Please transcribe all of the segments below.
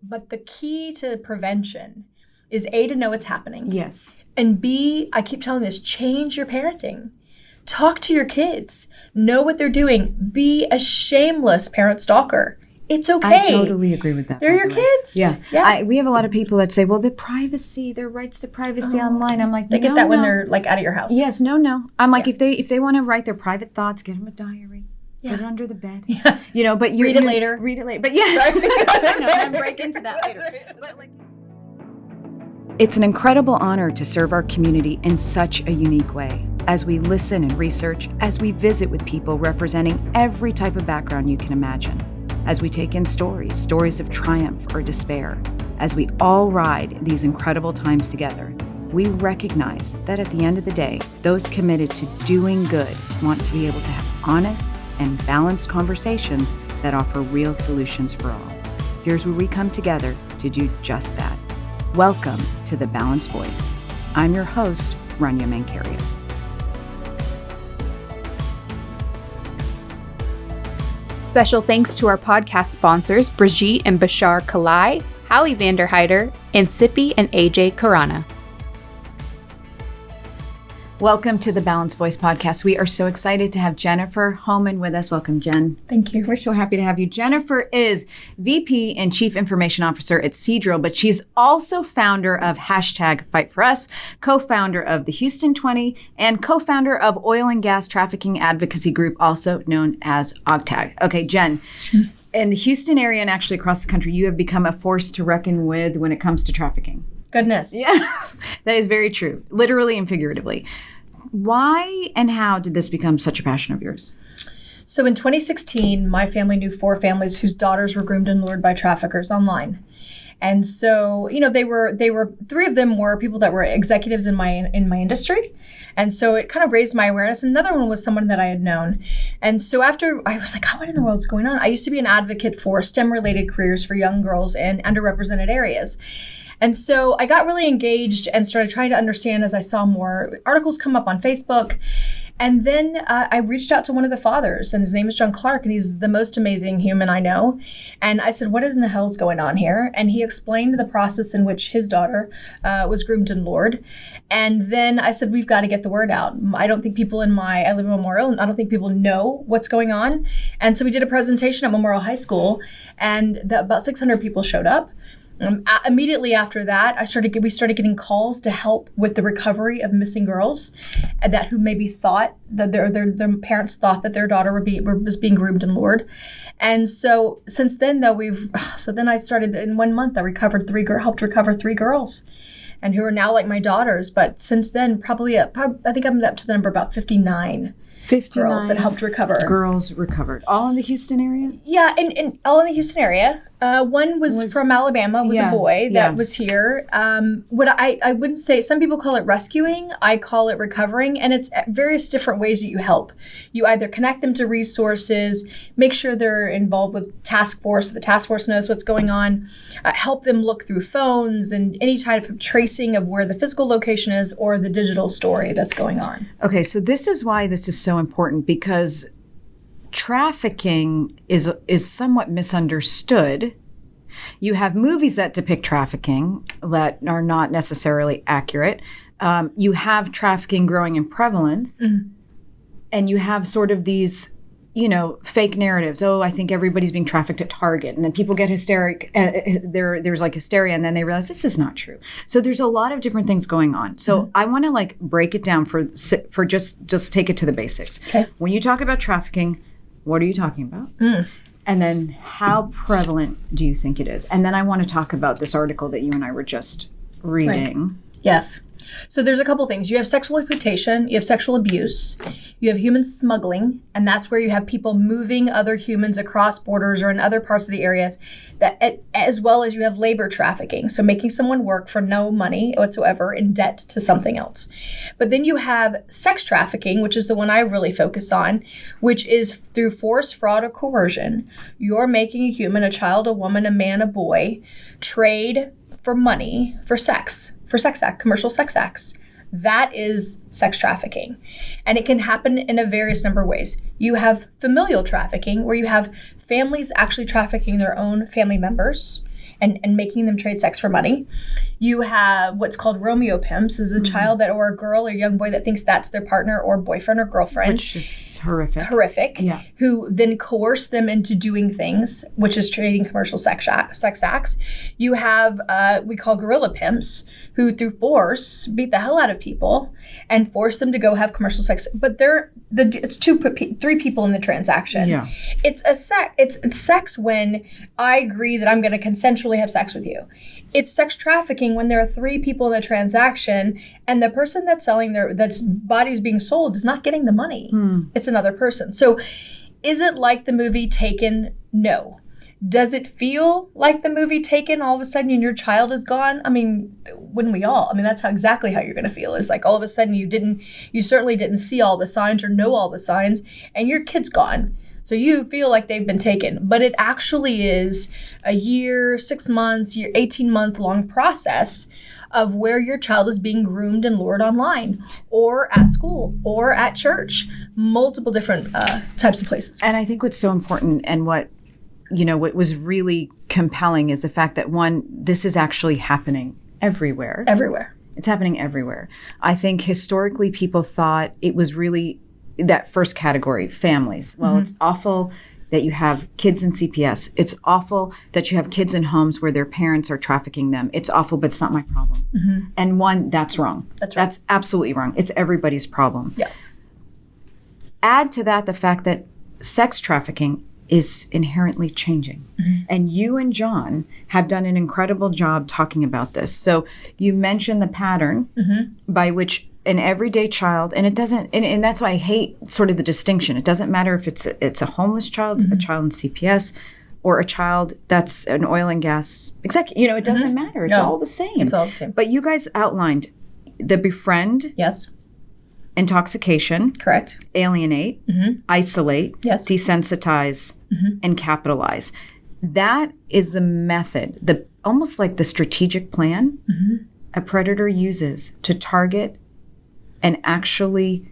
But the key to prevention is A, to know what's happening. Yes. And B, I keep telling this, change your parenting. Talk to your kids. Know what they're doing. Be a shameless parent stalker. It's okay. I totally agree with that. They're your kids. Yeah. We have a lot of people that say, well, their rights to privacy online. I'm like, they get that when they're like out of your house. Yes, no. I'm like, if they want to write their private thoughts, get them a diary. Put it under the bed. Yeah. But read it later. Read it later. But yeah. No, I'm break into that later. But it's an incredible honor to serve our community in such a unique way. As we listen and research, as we visit with people representing every type of background you can imagine, as we take in stories of triumph or despair, as we all ride these incredible times together, we recognize that at the end of the day, those committed to doing good want to be able to have honest and balanced conversations that offer real solutions for all. Here's where we come together to do just that. Welcome to The Balanced Voice. I'm your host, Rania Mankarious. Special thanks to our podcast sponsors, Brigitte and Bashar Kalai, Hallie Vanderheider, and Sippy and AJ Karana. Welcome to the Balanced Voice podcast. We are so excited to have Jennifer Hohman with us. Welcome, Jen. Thank you. We're so happy to have you. Jennifer is VP and Chief Information Officer at Seadrill, but she's also founder of #FightForUs, co-founder of the Houston 20, and co-founder of oil and gas trafficking advocacy group, also known as OGTAG. Okay, Jen. In the Houston area and actually across the country, you have become a force to reckon with when it comes to trafficking. Goodness. Yeah, that is very true, literally and figuratively. Why and how did this become such a passion of yours? So in 2016, my family knew 4 families whose daughters were groomed and lured by traffickers online. And so, they were 3 of them were people that were executives in my industry. And so it kind of raised my awareness. Another one was someone that I had known. And so after I was like, what in the world is going on? I used to be an advocate for STEM-related careers for young girls in underrepresented areas. And so I got really engaged and started trying to understand as I saw more articles come up on Facebook. And then I reached out to one of the fathers, and his name is John Clark, and he's the most amazing human I know. And I said, what in the hell is going on here? And he explained the process in which his daughter was groomed and lured. And then I said, we've got to get the word out. I don't think people I live in Memorial, and I don't think people know what's going on. And so we did a presentation at Memorial High School, and about 600 people showed up. Immediately after that, we started getting calls to help with the recovery of missing girls that who maybe thought that their parents thought that their daughter was being groomed and lured. And so since then, though, then I started in 1 month. I helped recover 3 girls, and who are now like my daughters. But since then, I think I'm up to the number about 59. 59 girls that helped recover. Girls recovered. All in the Houston area? Yeah, and all in the Houston area. One was from Alabama, was a boy that was here. What I wouldn't say, some people call it rescuing, I call it recovering, and it's various different ways that you help. You either connect them to resources, make sure they're involved with task force, so the task force knows what's going on, help them look through phones and any type of tracing of where the physical location is or the digital story that's going on. Okay, so this is why this is so important, because trafficking is somewhat misunderstood. You have movies that depict trafficking that are not necessarily accurate. You have trafficking growing in prevalence, and you have sort of these, fake narratives. Oh, I think everybody's being trafficked at Target, and then people get hysteric. There's like hysteria, and then they realize this is not true. So there's a lot of different things going on. So I want to break it down for just take it to the basics. Okay. When you talk about trafficking, what are you talking about? And then how prevalent do you think it is? And then I want to talk about this article that you and I were just reading. Right. Yes. So there's a couple things. You have sexual exploitation, you have sexual abuse, you have human smuggling, and that's where you have people moving other humans across borders or in other parts of the areas, as well as you have labor trafficking, so making someone work for no money whatsoever in debt to something else. But then you have sex trafficking, which is the one I really focus on, which is through force, fraud, or coercion. You're making a human, a child, a woman, a man, a boy, trade for money, for sex act, commercial sex acts. That is sex trafficking. And it can happen in a various number of ways. You have familial trafficking, where you have families actually trafficking their own family members. and making them trade sex for money. You have what's called Romeo pimps. This is a child that, or a girl or young boy that thinks that's their partner or boyfriend or girlfriend. Which is horrific. Yeah. Who then coerce them into doing things, which is trading commercial sex acts. You have, we call gorilla pimps, who through force beat the hell out of people and force them to go have commercial sex. But it's three people in the transaction. Yeah. It's sex when I agree that I'm going to consensually have sex with you. It's sex trafficking when there are three people in the transaction and the person that's selling that's body is being sold is not getting the money. It's another person. So is it like the movie Taken? No. Does it feel like the movie Taken all of a sudden and your child is gone? I mean, wouldn't we all? I mean, that's exactly how you're going to feel. Is like all of a sudden you certainly didn't see all the signs or know all the signs and your kid's gone. So you feel like they've been taken, but it actually is a year, 6 months, 18-month long process of where your child is being groomed and lured online or at school or at church, multiple different types of places. And I think what's so important and what was really compelling is the fact that this is actually happening everywhere. Everywhere. It's happening everywhere. I think historically people thought it was really that first category, families. Well, it's awful that you have kids in CPS. It's awful that you have kids in homes where their parents are trafficking them. It's awful, but it's not my problem. And that's wrong. That's absolutely wrong. It's everybody's problem. Yeah. Add to that the fact that sex trafficking is inherently changing. And you and John have done an incredible job talking about this. So you mentioned the pattern by which an everyday child, and it doesn't, and that's why I hate sort of the distinction. It doesn't matter if it's a homeless child, a child in CPS, or a child that's an oil and gas executive. It doesn't matter. It's all the same. It's all the same. But you guys outlined the befriend, Yes. intoxication, Correct. alienate, isolate, Yes. desensitize, and capitalize. That is the method, almost like the strategic plan a predator uses to target and actually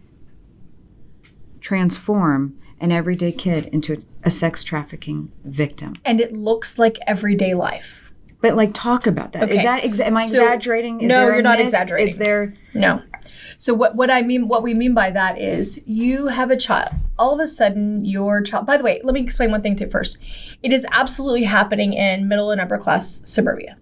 transform an everyday kid into a sex trafficking victim. And it looks like everyday life. But talk about that. Okay. Is that am I exaggerating? Is no, there a you're not myth? exaggerating. Is there? No. So what we mean by that is you have a child. All of a sudden, your child. By the way, let me explain one thing to you first. It is absolutely happening in middle and upper class suburbia,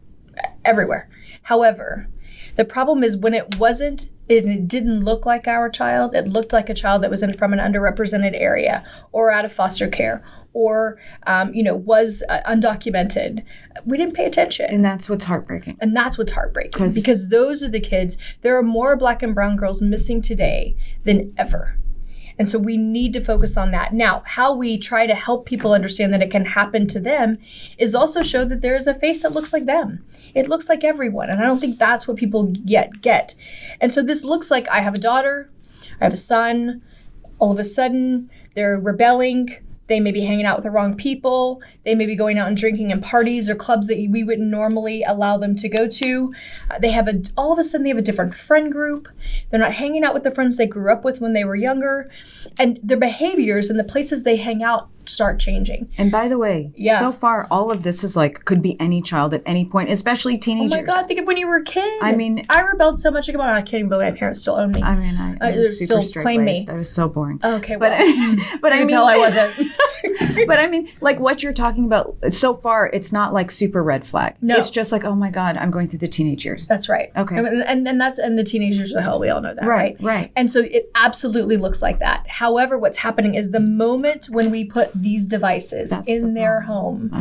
everywhere. However, the problem is when it wasn't. It didn't look like our child. It looked like a child that was from an underrepresented area or out of foster care or, was undocumented. We didn't pay attention. And that's what's heartbreaking. Because those are the kids. There are more Black and brown girls missing today than ever. And so we need to focus on that. Now, how we try to help people understand that it can happen to them is also show that there is a face that looks like them. It looks like everyone. And I don't think that's what people yet get. And so this looks like I have a daughter, I have a son. All of a sudden, they're rebelling. They may be hanging out with the wrong people. They may be going out and drinking in parties or clubs that we wouldn't normally allow them to go to. All of a sudden, they have a different friend group. They're not hanging out with the friends they grew up with when they were younger. And their behaviors and the places they hang out start changing. And by the way, so far, all of this is could be any child at any point, especially teenagers. Oh my God, think of when you were a kid. I mean, I rebelled so much about I can't even believe my parents still own me. I mean, I was super still claim me. straight-laced. I was so boring. Okay, well, but I can tell I wasn't. But I mean, what you're talking about, so far, it's not super red flag. No. It's just oh my God, I'm going through the teenage years. That's right. Okay. And the teenagers are hell. We all know that, right? Right. And so it absolutely looks like that. However, what's happening is the moment when we put these devices in their home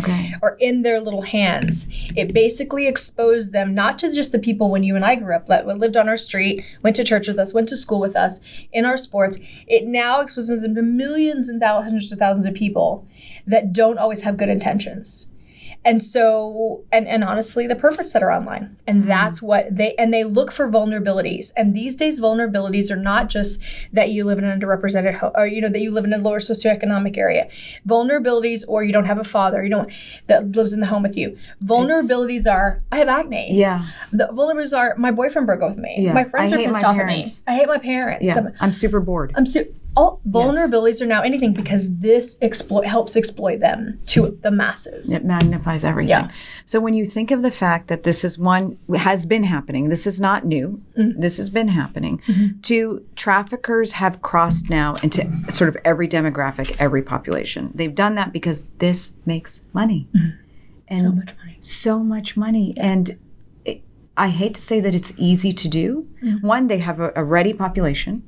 or in their little hands, it basically exposed them not to just the people when you and I grew up, that lived on our street, went to church with us, went to school with us, in our sports. It now exposes them to millions and hundreds of thousands of people that don't always have good intentions. And so, and honestly, the perverts that are online. And that's what they look for vulnerabilities. And these days, vulnerabilities are not just that you live in an underrepresented, or, that you live in a lower socioeconomic area. Vulnerabilities, or you don't have a father, that lives in the home with you. Vulnerabilities are, I have acne. Yeah. The vulnerabilities are, my boyfriend broke up with me. Yeah. My friends are pissed off at me. I hate my parents. Yeah. I'm super bored. all vulnerabilities are now anything because this helps exploit them to the masses. It magnifies everything. Yeah. So when you think of the fact that this is has been happening, this is not new, this has been happening, traffickers have crossed now into sort of every demographic, every population. They've done that because this makes money. And So much money. So much money. And I hate to say that it's easy to do. One, they have a ready population.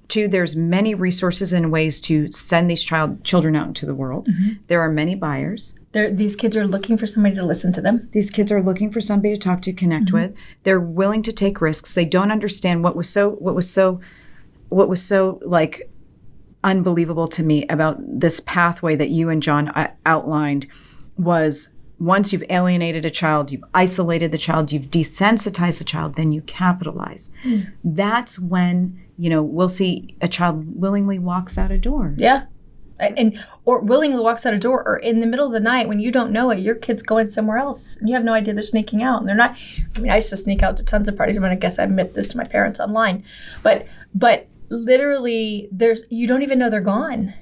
Two, there's many resources and ways to send these children out into the world. There are many buyers. These kids are looking for somebody to listen to them. These kids are looking for somebody to talk to, connect with. They're willing to take risks. They don't understand what was so like unbelievable to me about this pathway that you and John outlined was, once you've alienated a child, you've isolated the child, you've desensitized the child, then you capitalize. That's when, we'll see a child willingly walks out a door. Yeah. Or willingly walks out a door, or in the middle of the night when you don't know it, your kid's going somewhere else and you have no idea they're sneaking out. And they're not, I used to sneak out to tons of parties. I guess I admit this to my parents online, but literally you don't even know they're gone.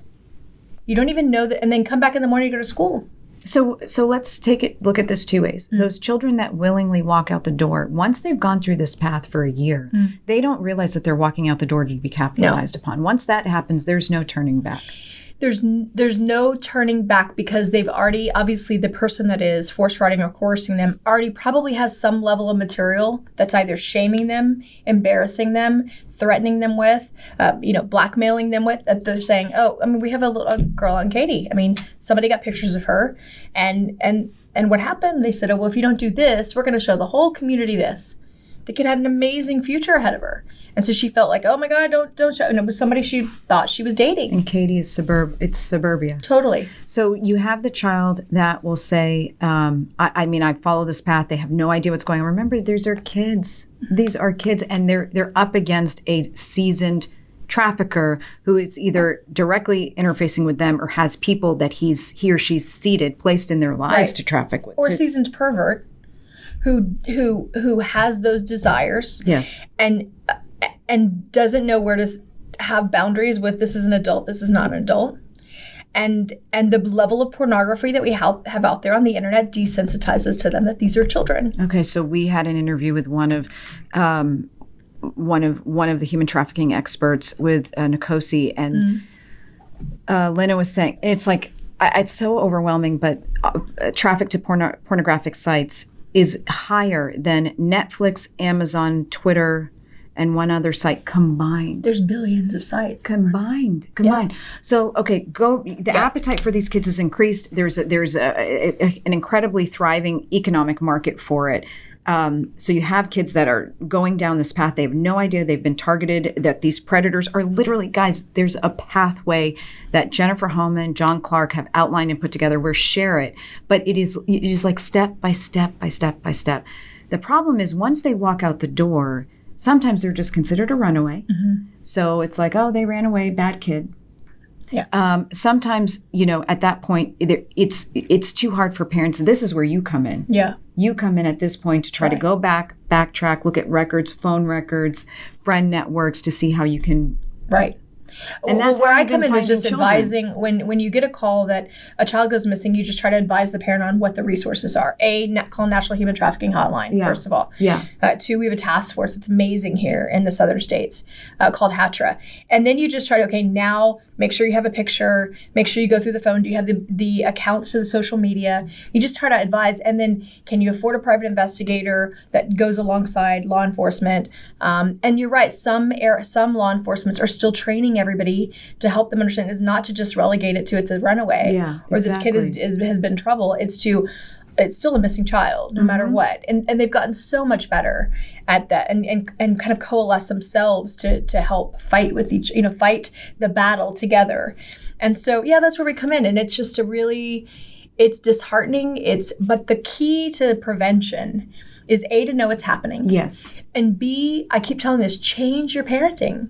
You don't even know that, and then come back in the morning to go to school. So let's look at this two ways. Those children that willingly walk out the door, once they've gone through this path for a year, they don't realize that they're walking out the door to be capitalized upon. Once that happens, there's no turning back. There's no turning back because they've already, obviously the person that is force riding or coercing them already probably has some level of material that's either shaming them, embarrassing them, threatening them with, blackmailing them with, that they're saying, we have a girl on Katie. Somebody got pictures of her and what happened? They said, well, if you don't do this, we're going to show the whole community this. The kid had an amazing future ahead of her. And so she felt like, oh my God, don't show. And it was somebody she thought she was dating. And Katie is it's suburbia. Totally. So you have the child that will say, I follow this path. They have no idea what's going on. Remember, these are kids. These are kids, and they're up against a seasoned trafficker who is either directly interfacing with them or has people that he or she's placed in their lives to traffic with. Or seasoned pervert who has those desires. Yes. And doesn't know where to have boundaries with, this is an adult, this is not an adult. And the level of pornography that we have out there on the internet desensitizes to them that these are children. Okay, so we had an interview with one of the human trafficking experts with Nkosi, and Lena was saying, it's like, it's so overwhelming, but traffic to pornographic sites is higher than Netflix, Amazon, Twitter, and one other site combined. There's billions of sites. Combined. Yeah. So, okay, appetite for these kids is increased. There's an incredibly thriving economic market for it. So you have kids that are going down this path. They have no idea they've been targeted, that these predators are literally, guys, there's a pathway that Jennifer Hohman, John Clark have outlined and put together. We'll share it. But it is like step by step by step by step. The problem is once they walk out the door, sometimes they're just considered a runaway. So it's like, oh, they ran away, bad kid. Yeah. Sometimes, at that point, it's too hard for parents. And this is where you come in. Yeah. You come in at this point to try to go backtrack, look at records, phone records, friend networks to see how you can. Right. And that's where I come in is just advising when you get a call that a child goes missing, you just try to advise the parent on what the resources are. Call National Human Trafficking Hotline, first of all. Yeah. Two, we have a task force that's amazing here in the southern states called HATRA. And then you just try to, now make sure you have a picture, make sure you go through the phone. Do you have the accounts to the social media? You just try to advise. And then can you afford a private investigator that goes alongside law enforcement? And you're right, some law enforcement are still training everybody to help them understand is not to just relegate it to it's a runaway or this kid has been in trouble. It's still a missing child no matter what. And they've gotten so much better at that and kind of coalesce themselves to help fight with fight the battle together. And so, that's where we come in. And it's just it's disheartening. But the key to prevention is A, to know what's happening. Yes. And B, I keep telling this, change your parenting.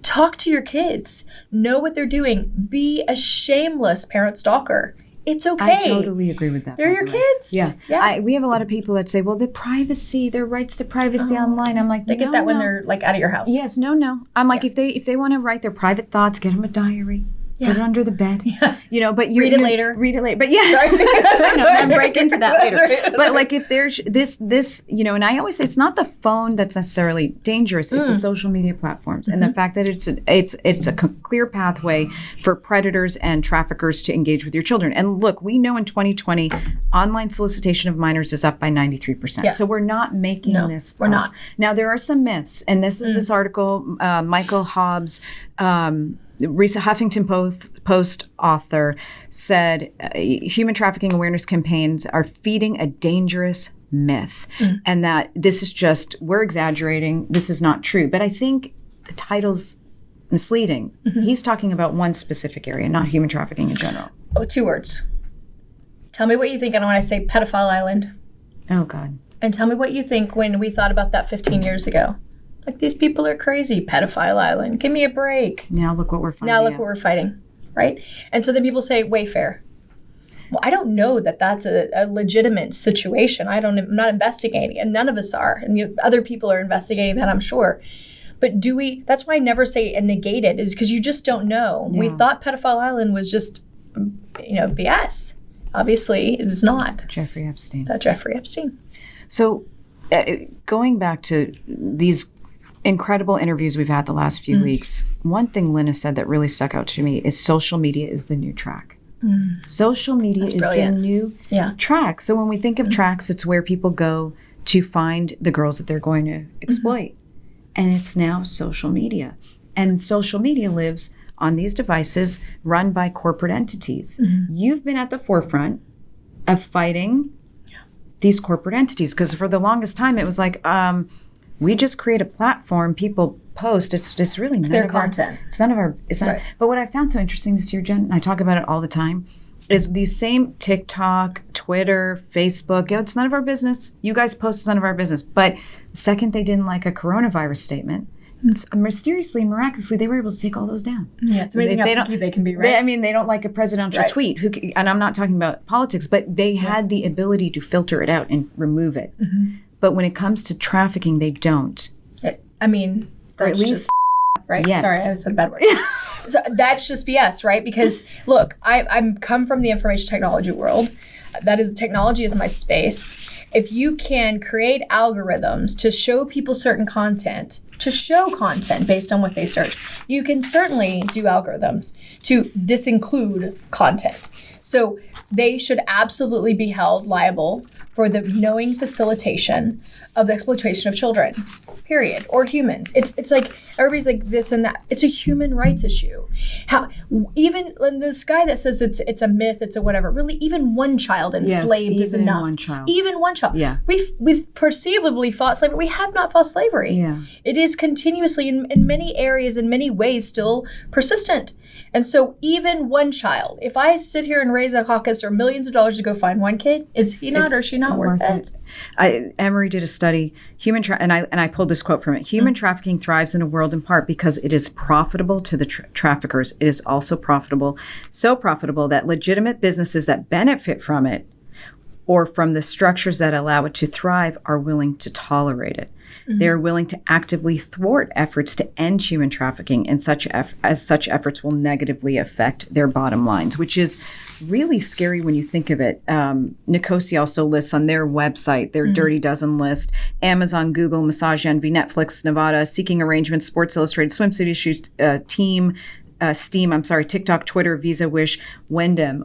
Talk to your kids. Know what they're doing. Be a shameless parent stalker. it's okay. I totally agree with that. They're your kids. Yeah. We have a lot of people that say, well, their rights to privacy online. I'm like, they get that when they're like out of your house. Yes, no. I'm like, if they want to write their private thoughts, get them a diary. Put it under the bed, but read it later. But I'm break into that later. Right. But like if there's this, and I always say it's not the phone that's necessarily dangerous. It's the social media platforms and the fact that it's a clear pathway for predators and traffickers to engage with your children. And look, we know in 2020, online solicitation of minors is up by 93%. Yeah. So we're not making this. We're not. Now there are some myths, and this is this article, Michael Hobbs. Recent Huffington Post author said human trafficking awareness campaigns are feeding a dangerous myth and that this is just, we're exaggerating, this is not true. But I think the title's misleading. He's talking about one specific area, not human trafficking in general. Oh, 2 words. Tell me what you think. I don't want to say pedophile island. Oh, God. And tell me what you think when we thought about that 15 years ago. Like, these people are crazy. Pedophile island. Give me a break. Now look what we're fighting. Now look what we're fighting, right? And so then people say Wayfair. Well, I don't know that that's a legitimate situation. I'm not investigating, and none of us are. And other people are investigating that, I'm sure. But do we? That's why I never say negate it, is because you just don't know. Yeah. We thought Pedophile Island was just, BS. Obviously, it was not. Jeffrey Epstein. So, going back to these incredible interviews we've had the last few weeks, one thing Lynn has said that really stuck out to me is social media is the new track. Social media is the new track. So when we think of tracks, it's where people go to find the girls that they're going to exploit. And it's now social media. And social media lives on these devices run by corporate entities. You've been at the forefront of fighting these corporate entities, because for the longest time it was like, we just create a platform, people post, it's really none their of content. It's none of our, it's not. Right. But what I found so interesting this year, Jen, and I talk about it all the time, is these same TikTok, Twitter, Facebook, it's none of our business. You guys post, it's none of our business. But the second they didn't like a coronavirus statement, mysteriously, miraculously, they were able to take all those down. Yeah, it's amazing how picky they can be, right? They don't like a presidential tweet, and I'm not talking about politics, but they had the ability to filter it out and remove it. But when it comes to trafficking, they don't. Or at least, right? Yes. Sorry, I said a bad word. So that's just BS, right? Because look, I'm come from the information technology world. Technology is my space. If you can create algorithms to show people certain content, based on what they search, you can certainly do algorithms to disinclude content. So they should absolutely be held liable for the knowing facilitation of the exploitation of children, period, or humans. It's like everybody's like this and that. It's a human rights issue. How even this guy that says it's a myth, it's a whatever. Really, even one child enslaved is enough. Even one child. Yeah. We've perceivably fought slavery. We have not fought slavery. Yeah. It is continuously in many areas, in many ways, still persistent. And so even one child, if I sit here and raise a caucus or millions of dollars to go find one kid, is he not or she not worth it? Emory did a study, and I pulled this quote from it. Human trafficking thrives in a world in part because it is profitable to the traffickers. It is also so profitable that legitimate businesses that benefit from it or from the structures that allow it to thrive are willing to tolerate it. They're willing to actively thwart efforts to end human trafficking, and such efforts will negatively affect their bottom lines, which is really scary when you think of it. Nicosia also lists on their website, their Dirty Dozen list, Amazon, Google, Massage Envy, Netflix, Nevada, Seeking Arrangements, Sports Illustrated, Swimsuit Issues, Steam, TikTok, Twitter, Visa, Wish, Wyndham,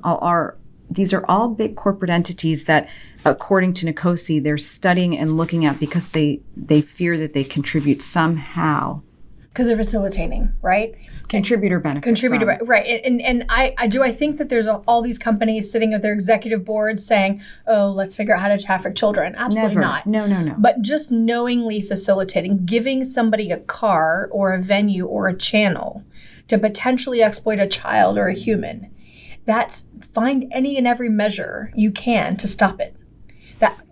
these are all big corporate entities that, according to Nicosia, they're studying and looking at because they fear that they contribute somehow. Because they're facilitating, right? Contributor benefit. Right. And I think that there's all these companies sitting at their executive boards saying, oh, let's figure out how to traffic children. Absolutely Never. Not. No. But just knowingly facilitating, giving somebody a car or a venue or a channel to potentially exploit a child or a human. Find any and every measure you can to stop it.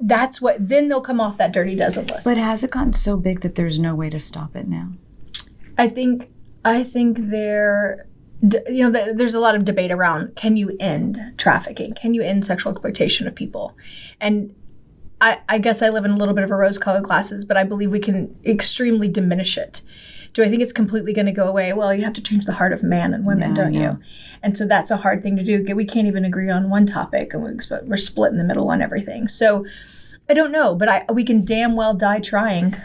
That's what, then they'll come off that Dirty Dozen list. But has it gotten so big that there's no way to stop it now? I think there there's a lot of debate around, can you end trafficking? Can you end sexual exploitation of people? And I guess I live in a little bit of a rose-colored glasses, but I believe we can extremely diminish it. Do I think it's completely going to go away? Well, you have to change the heart of man and women, don't you? And so that's a hard thing to do. We can't even agree on one topic, and we're split in the middle on everything. So I don't know, but we can damn well die trying.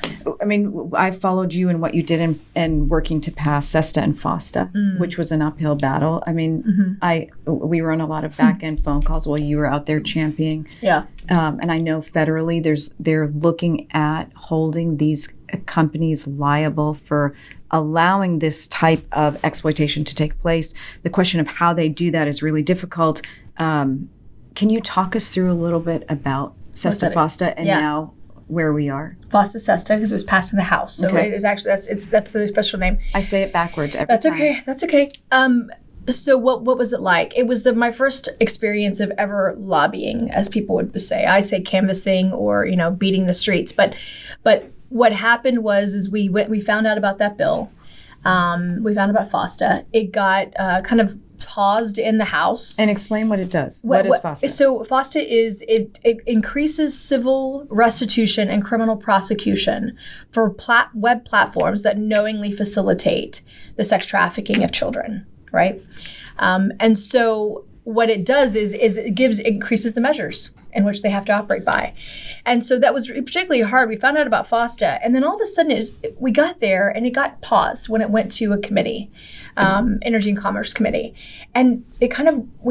I mean, I followed you in what you did in working to pass SESTA and FOSTA, which was an uphill battle. I mean, we were on a lot of back-end phone calls while you were out there championing. Yeah. And I know federally they're looking at holding these companies liable for allowing this type of exploitation to take place. The question of how they do that is really difficult. Can you talk us through a little bit about SESTA, FOSTA, and now where we are? FOSTA, SESTA, because it was passed in the House. So it is actually, that's the official name. I say it backwards every time. Okay. That's okay. So what was it like? It was my first experience of ever lobbying, as people would say. I say canvassing or, beating the streets. But what happened was we found out about that bill. We found out about FOSTA. It got kind of paused in the House. And explain what it does. What is FOSTA? So FOSTA is, it increases civil restitution and criminal prosecution for web platforms that knowingly facilitate the sex trafficking of children, right? And so what it does is it increases the measures in which they have to operate by. And so that was particularly hard. We found out about FOSTA, and then all of a sudden we got there and it got paused when it went to a committee, Energy and Commerce Committee. And it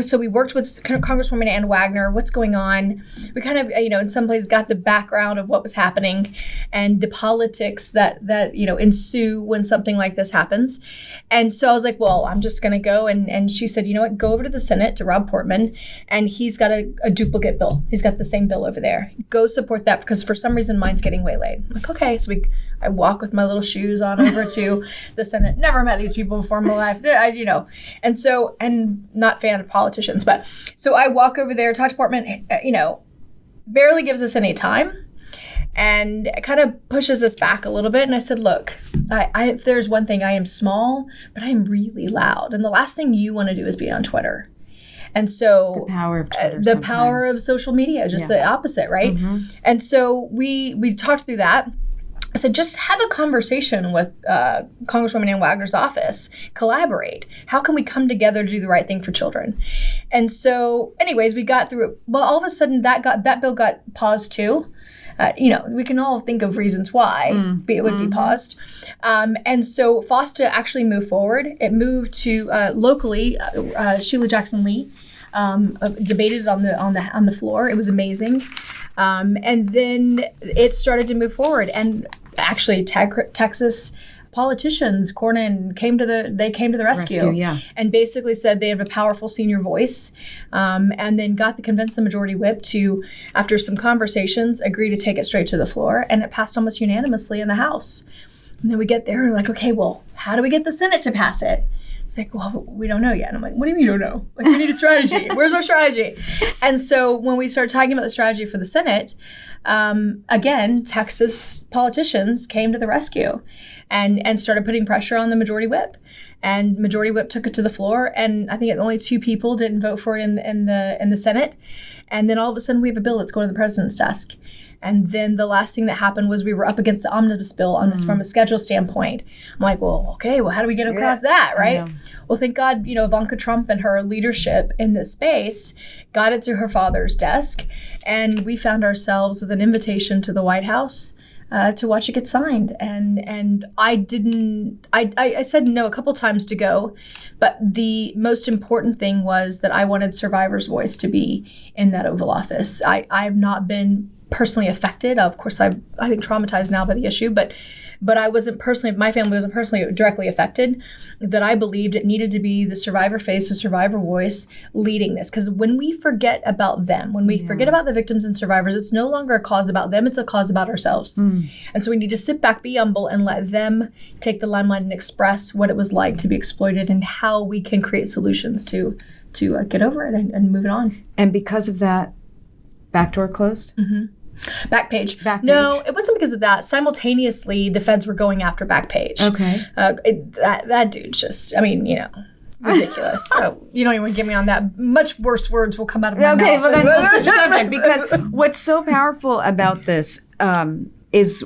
so we worked with Congresswoman Ann Wagner, what's going on? We kind of, in some places got the background of what was happening and the politics that ensue when something like this happens. And so I was like, well, I'm just going to go. And she said, you know what, go over to the Senate to Rob Portman, and he's got a duplicate bill. He's got the same bill over there. Go support that, because for some reason mine's getting waylaid. I'm like, okay. So I walk with my little shoes on over to the Senate. Never met these people before in my life, and not a fan of politicians. But so I walk over there, talk to Portman, barely gives us any time and kind of pushes us back a little bit. And I said, look, if there's one thing, I am small, but I am really loud. And the last thing you want to do is be on Twitter. And so the power of Twitter, the power of social media, just the opposite, right? Mm-hmm. And so we talked through that. I said, just have a conversation with Congresswoman Ann Wagner's office. Collaborate. How can we come together to do the right thing for children? And so, anyways, we got through it. Well, all of a sudden, that bill got paused too. We can all think of reasons why it would be paused. And so FOSTA actually moved forward. It moved to locally. Sheila Jackson Lee debated on the floor. It was amazing. And then it started to move forward. And actually, Texas politicians, Cornyn, came to the rescue and basically said they have a powerful senior voice, and then convinced the majority whip to, after some conversations, agree to take it straight to the floor, and it passed almost unanimously in the House. And then we get there and we're like, okay, well, how do we get the Senate to pass it? It's like, well, we don't know yet. And I'm like, what do you mean you don't know? Like, we need a strategy. Where's our strategy? And so when we started talking about the strategy for the Senate, again, Texas politicians came to the rescue and started putting pressure on the majority whip. And majority whip took it to the floor. And I think only 2 people didn't vote for it in the Senate. And then all of a sudden we have a bill that's going to the president's desk. And then the last thing that happened was we were up against the omnibus bill from a schedule standpoint. I'm like, well, okay, how do we get across that, right? Well, thank God, Ivanka Trump and her leadership in this space got it to her father's desk. And we found ourselves with an invitation to the White House to watch it get signed. And I said no a couple times to go, but the most important thing was that I wanted survivors' voice to be in that Oval Office. I've not been personally affected. Of course, I think traumatized now by the issue, but I wasn't personally, my family wasn't personally directly affected, that I believed it needed to be the survivor face, the survivor voice leading this. Because when we forget about them, when we forget about the victims and survivors, it's no longer a cause about them, it's a cause about ourselves. And so we need to sit back, be humble, and let them take the limelight and express what it was like to be exploited and how we can create solutions to get over it and move it on. And because of that, backdoor closed? Mm-hmm. Backpage. No, it wasn't because of that. Simultaneously, the feds were going after Backpage. Okay. That dude just, ridiculous. So you don't even get me on that. Much worse words will come out of my mouth. Okay, well then let's switch the subject, because what's so powerful about this is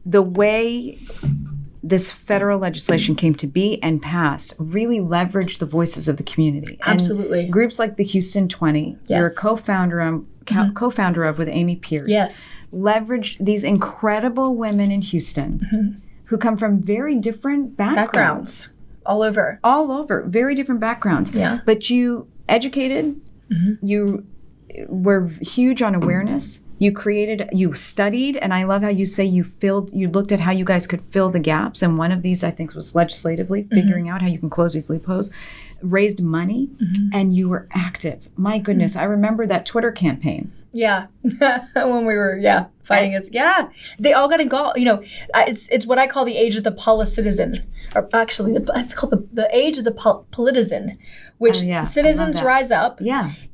the way this federal legislation came to be and passed really leveraged the voices of the community. Absolutely. And groups like the Houston 20, you're a co-founder of with Amy Pierce, leveraged these incredible women in Houston who come from very different backgrounds. All over, very different backgrounds. Yeah. But you educated, you were huge on awareness. You studied, and I love how you say you looked at how you guys could fill the gaps. And one of these, I think, was legislatively figuring out how you can close these loopholes, raised money, and you were active. My goodness, I remember that Twitter campaign. Yeah. When we were, fighting us. Yeah. They all got involved. It's what I call the age of the policitizen. Or actually, it's called the age of the politician, which citizens rise up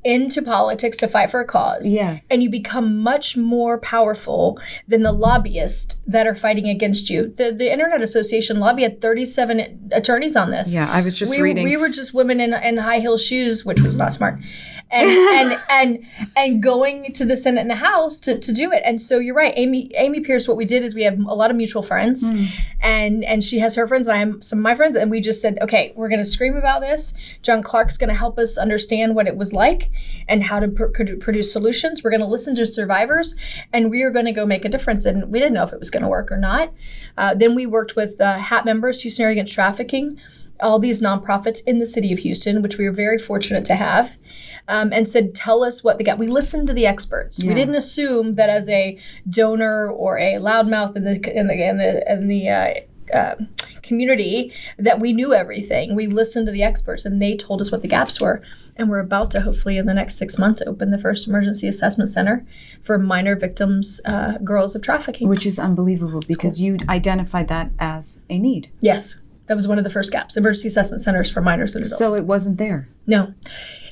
into politics to fight for a cause. Yes. And you become much more powerful than the lobbyists that are fighting against you. The Internet Association lobby had 37 attorneys on this. Yeah, I was just reading. We were just women in high heel shoes, which was not smart. And going to the Senate and the House to do it. And so you're right, Amy Pierce. What we did is we have a lot of mutual friends, and she has her friends, and I have some of my friends, and we just said, okay, we're going to scream about this. John Clark's going to help us understand what it was like and how to produce solutions. We're going to listen to survivors, and we are going to go make a difference. And we didn't know if it was going to work or not. Then we worked with HAT members, Houston Area Against Trafficking, all these nonprofits in the city of Houston, which we were very fortunate to have. And said, tell us what they got. We listened to the experts. Yeah. We didn't assume that as a donor or a loudmouth in the community that we knew everything. We listened to the experts, and they told us what the gaps were. And we're about to, hopefully in the next 6 months, open the first emergency assessment center for minor victims, girls of trafficking. Which is unbelievable, because you identified that as a need. Yes. That was one of the first gaps, emergency assessment centers for minors and adults. So it wasn't there? No.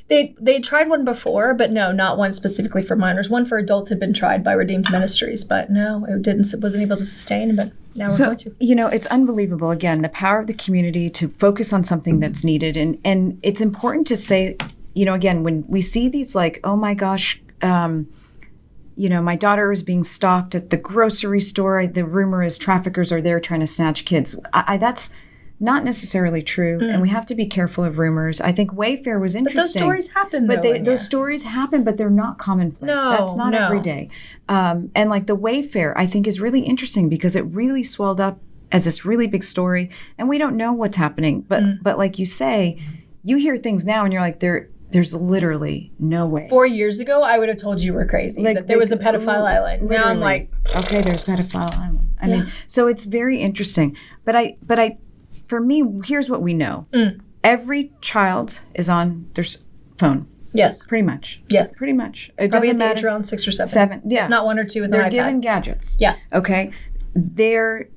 They tried one before, but no, not one specifically for minors. One for adults had been tried by Redeemed Ministries, but no, it wasn't able to sustain, but now we're going to. It's unbelievable, again, the power of the community to focus on something that's needed. And it's important to say, again, when we see these oh my gosh, my daughter is being stalked at the grocery store. The rumor is traffickers are there trying to snatch kids. That's not necessarily true, and we have to be careful of rumors. I think Wayfair was interesting. But those stories happen, though. But those stories happen, but they're not commonplace. No, that's not every day. And the Wayfair, I think, is really interesting because it really swelled up as this really big story, and we don't know what's happening. But like you say, you hear things now, and you're like, there's literally no way. 4 years ago, I would have told you were crazy, that there was a pedophile island. Literally. Now I'm like, okay, there's pedophile island. I mean, so it's very interesting. But I. For me, here's what we know. Every child is on their phone. Yes. Pretty much. Yes. Pretty much. It Probably doesn't at the matter. age around 6 or 7. 7, yeah. Not 1 or 2 with an iPad. They're given gadgets. Yeah. Okay? There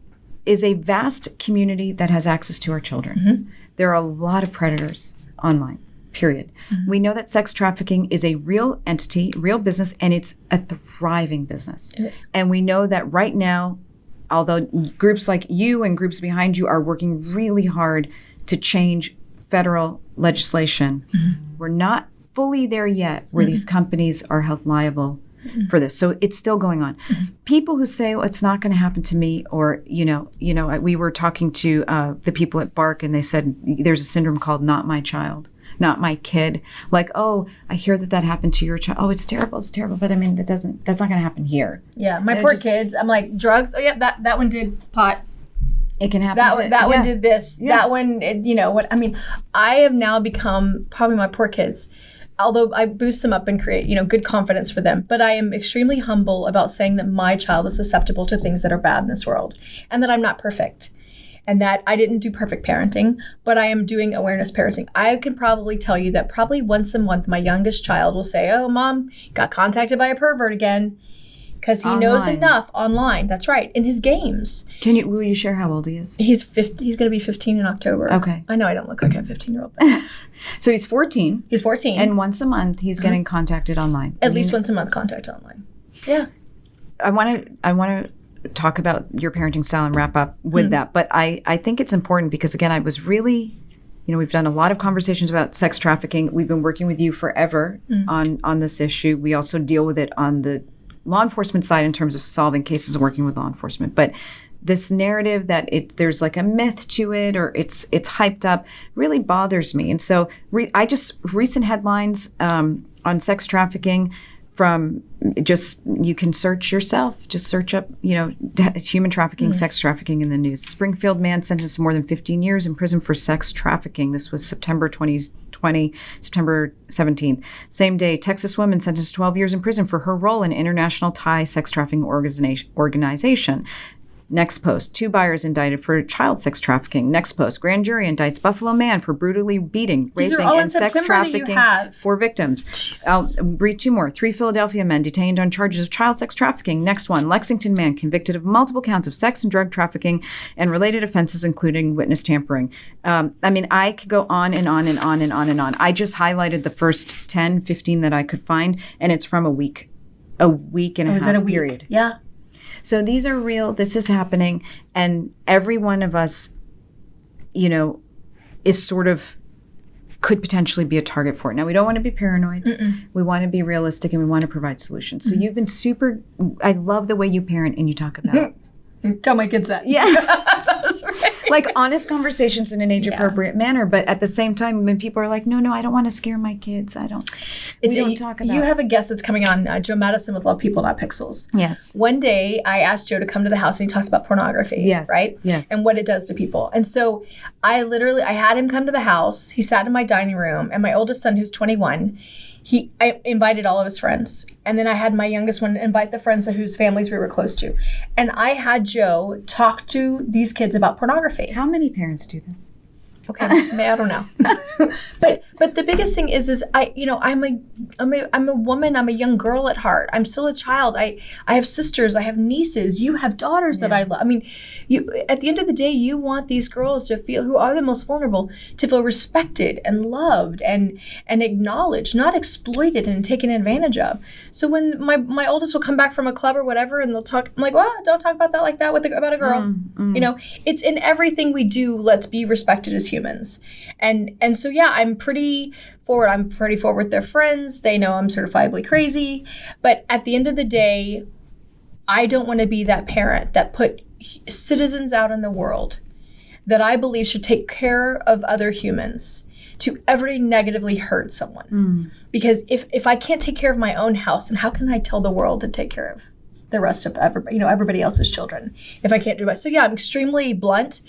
is a vast community that has access to our children. There are a lot of predators online, period. We know that sex trafficking is a real entity, real business, and it's a thriving business. It is. And we know that right now, although groups like you and groups behind you are working really hard to change federal legislation, we're not fully there yet where these companies are held liable for this. So it's still going on. People who say, well, it's not going to happen to me, or, we were talking to the people at Bark, and they said there's a syndrome called not my child. Not my kid. Like, oh, I hear that happened to your child. Oh, it's terrible. But I mean, that's not going to happen here. Yeah, my poor kids. I'm like, drugs. Oh yeah, that one did pot. It can happen. That one did this. Yeah. That one, what I mean. I have now become probably my poor kids. Although I boost them up and create, good confidence for them. But I am extremely humble about saying that my child is susceptible to things that are bad in this world, and that I'm not perfect. And that I didn't do perfect parenting, but I am doing awareness parenting. I can probably tell you that probably once a month, my youngest child will say, oh, Mom, got contacted by a pervert again. Because he knows enough online. That's right. In his games. Will you share how old he is? He's 50. He's going to be 15 in October. Okay. I know I don't look like a 15-year-old. So he's 14. He's 14. And once a month, he's getting contacted online. At least once a month contact online. Yeah. I want to talk about your parenting style and wrap up with that. But I think it's important because, again, I was really we've done a lot of conversations about sex trafficking. We've been working with you forever on this issue. We also deal with it on the law enforcement side in terms of solving cases and working with law enforcement. But this narrative that there's like a myth to it, or it's hyped up, really bothers me. And so recent headlines on sex trafficking from you can search yourself, just search up, human trafficking, sex trafficking in the news. Springfield man sentenced to more than 15 years in prison for sex trafficking. This was September 2020, September 17th. Same day, Texas woman sentenced to 12 years in prison for her role in international Thai sex trafficking organization. Next post, 2 buyers indicted for child sex trafficking. Next post, grand jury indicts Buffalo man for brutally beating, raping, and sex trafficking 4 victims. I'll read 2 more. 3 Philadelphia men detained on charges of child sex trafficking. Next one, Lexington man convicted of multiple counts of sex and drug trafficking and related offenses, including witness tampering. I could go on and on and on and on and on. I just highlighted the first 10, 15 that I could find, and it's from a week and a half period. Yeah. So these are real. This is happening. And every one of us, is sort of could potentially be a target for it. Now, we don't want to be paranoid. We want to be realistic, and we want to provide solutions. So you've been I love the way you parent and you talk about Tell my kids that. Yeah. Like honest conversations in an age-appropriate manner. But at the same time, when people are like, no, I don't want to scare my kids. We don't talk about it. You have a guest that's coming on, Joe Madison with Love People, Not Pixels. Yes. One day, I asked Joe to come to the house, and he talks about pornography. Yes. Right? Yes. And what it does to people. And so I had him come to the house. He sat in my dining room, and my oldest son, who's 21, I invited all of his friends. And then I had my youngest one invite the friends whose families we were close to. And I had Joe talk to these kids about pornography. How many parents do this? Okay, I don't know. but the biggest thing is I'm a woman. I'm a young girl at heart. I'm still a child. I have sisters. I have nieces. You have daughters that I love. I mean, at the end of the day, you want these girls to feel, who are the most vulnerable, to feel respected and loved and acknowledged, not exploited and taken advantage of. So when my oldest will come back from a club or whatever, and they'll talk, I'm like, well, don't talk about that like that about a girl. It's in everything we do. Let's be respected as humans. And so, yeah, I'm pretty forward. I'm pretty forward with their friends. They know I'm certifiably crazy. But at the end of the day, I don't want to be that parent that put citizens out in the world that I believe should take care of other humans to ever negatively hurt someone. Because if I can't take care of my own house, then how can I tell the world to take care of the rest of everybody else's children if I can't do it? So yeah, I'm extremely blunt.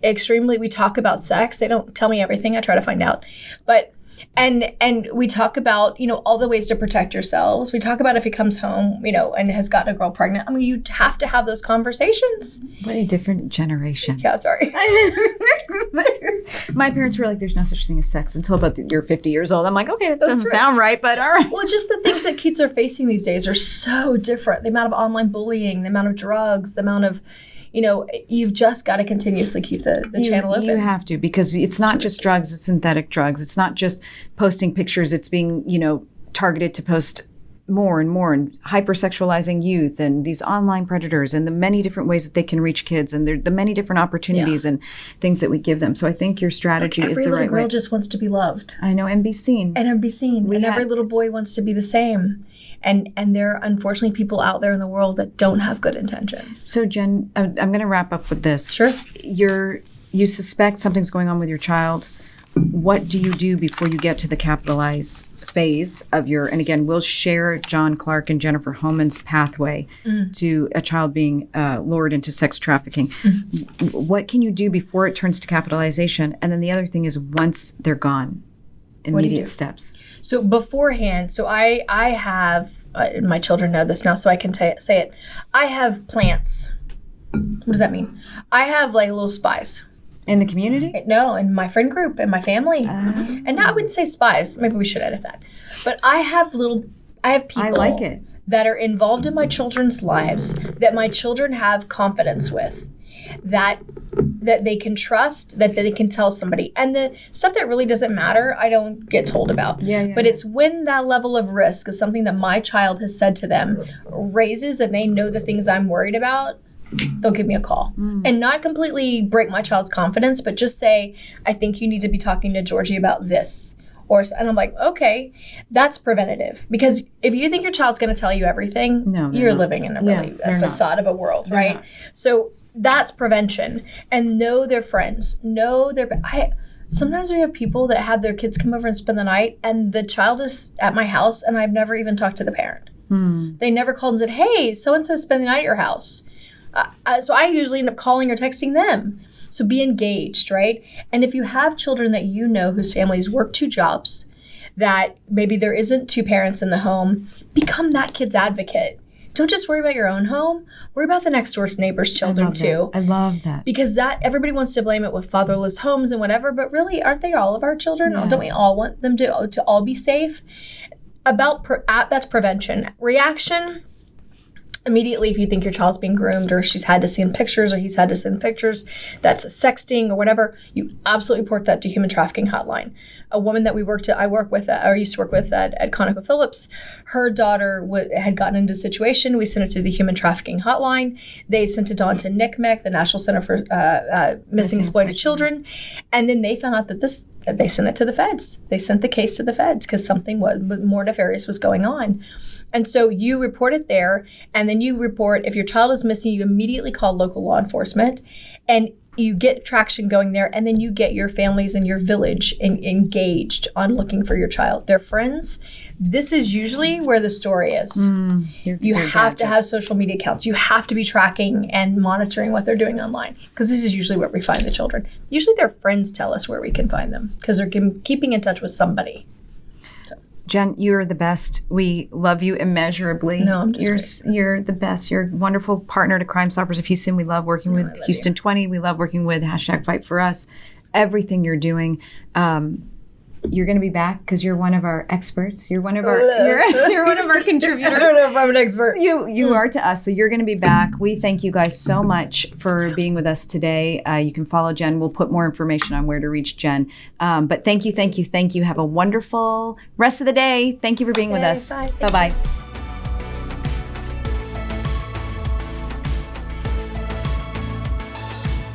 We talk about sex. They don't tell me everything. I try to find out. But and we talk about, all the ways to protect yourselves. We talk about if he comes home, and has gotten a girl pregnant. I mean, you have to have those conversations. What a different generation. Yeah, sorry. My parents were like, there's no such thing as sex until about you're 50 years old. I'm like, okay, that doesn't sound right, but all right. Well, just the things that kids are facing these days are so different. The amount of online bullying, the amount of drugs, the amount of, you've just got to continuously keep the channel open. You have to, because it's not just drugs, it's synthetic drugs. It's not just posting pictures. It's being, targeted to post more and more, and hypersexualizing youth and these online predators and the many different ways that they can reach kids and the many different opportunities and things that we give them. So I think your strategy is the right way. Every little girl just wants to be loved. I know, and be seen. And every little boy wants to be the same. And there are unfortunately people out there in the world that don't have good intentions. So Jen, I'm going to wrap up with this. Sure. You suspect something's going on with your child. What do you do before you get to the capitalize phase of and again, we'll share John Clark and Jennifer Hohman's pathway to a child being lured into sex trafficking. What can you do before it turns to capitalization? And then the other thing is, once they're gone, immediate steps. So beforehand, I have, my children know this now, so I can say it. I have plants. What does that mean? I have like little spies. In the community? No, in my friend group, in my family. And now I wouldn't say spies. Maybe we should edit that. But I have people I like it. that are involved in my children's lives that my children have confidence with, that they can trust, that they can tell somebody. And the stuff that really doesn't matter, I don't get told about. But it's when that level of risk of something that my child has said to them raises and they know the things I'm worried about, they'll give me a call. And not completely break my child's confidence, but just say, I think you need to be talking to Georgie about this. And I'm like, okay, that's preventative. Because if you think your child's going to tell you everything, you're living in a facade of a world, right? Not. So that's prevention. And know their friends. Sometimes we have people that have their kids come over and spend the night, and the child is at my house, and I've never even talked to the parent. They never called and said, hey, so-and-so spend the night at your house. So I usually end up calling or texting them. So be engaged, right? And if you have children that you know whose families work 2 jobs, that maybe there isn't 2 parents in the home, become that kid's advocate. Don't just worry about your own home. Worry about the next door neighbor's children too. I love that. Because everybody wants to blame it with fatherless homes and whatever, but really, aren't they all of our children? Yeah. Don't we all want them to all be safe? That's prevention. Reaction. Immediately, if you think your child's being groomed or she's had to send pictures or he's had to send pictures, that's sexting or whatever, you absolutely report that to Human Trafficking Hotline. A woman that I used to work with at ConocoPhillips, her daughter had gotten into a situation. We sent it to the Human Trafficking Hotline. They sent it on to NCMEC, the National Center for Missing Exploited Children. And then they found out that they sent it to the feds. They sent the case to the feds because something more nefarious was going on. And so you report it there, and then you report if your child is missing, you immediately call local law enforcement, and you get traction going there, and then you get your families and your village engaged on looking for your child. Their friends. This is usually where the story is. You have to have social media accounts. You have to be tracking and monitoring what they're doing online, because this is usually where we find the children. Usually their friends tell us where we can find them because they're keeping in touch with somebody. Jen, you're the best. We love you immeasurably. No, I'm just You're the best. You're a wonderful partner to Crime Stoppers of Houston. We love working with Houston 20. We love working with #FightForUs. Everything you're doing. You're going to be back because you're one of our experts. You're one of our you're one of our contributors. I don't know if I'm an expert. You are to us, so you're going to be back. We thank you guys so much for being with us today. You can follow Jen. We'll put more information on where to reach Jen. But thank you. Have a wonderful rest of the day. Thank you for being with us. Bye-bye.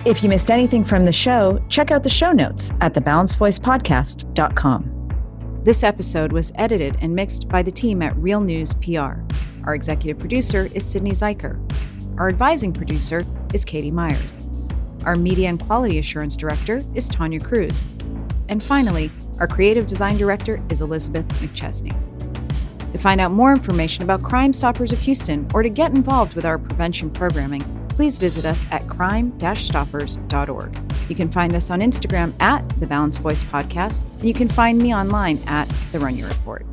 If you missed anything from the show, check out the show notes at thebalancedvoicepodcast.com. This episode was edited and mixed by the team at Real News PR. Our executive producer is Sydney Zeiker. Our advising producer is Katie Myers. Our media and quality assurance director is Tanya Cruz. And finally, our creative design director is Elizabeth McChesney. To find out more information about Crime Stoppers of Houston or to get involved with our prevention programming, please visit us at crime-stoppers.org. You can find us on Instagram at The Balanced Voice Podcast, and you can find me online at The Rania Report.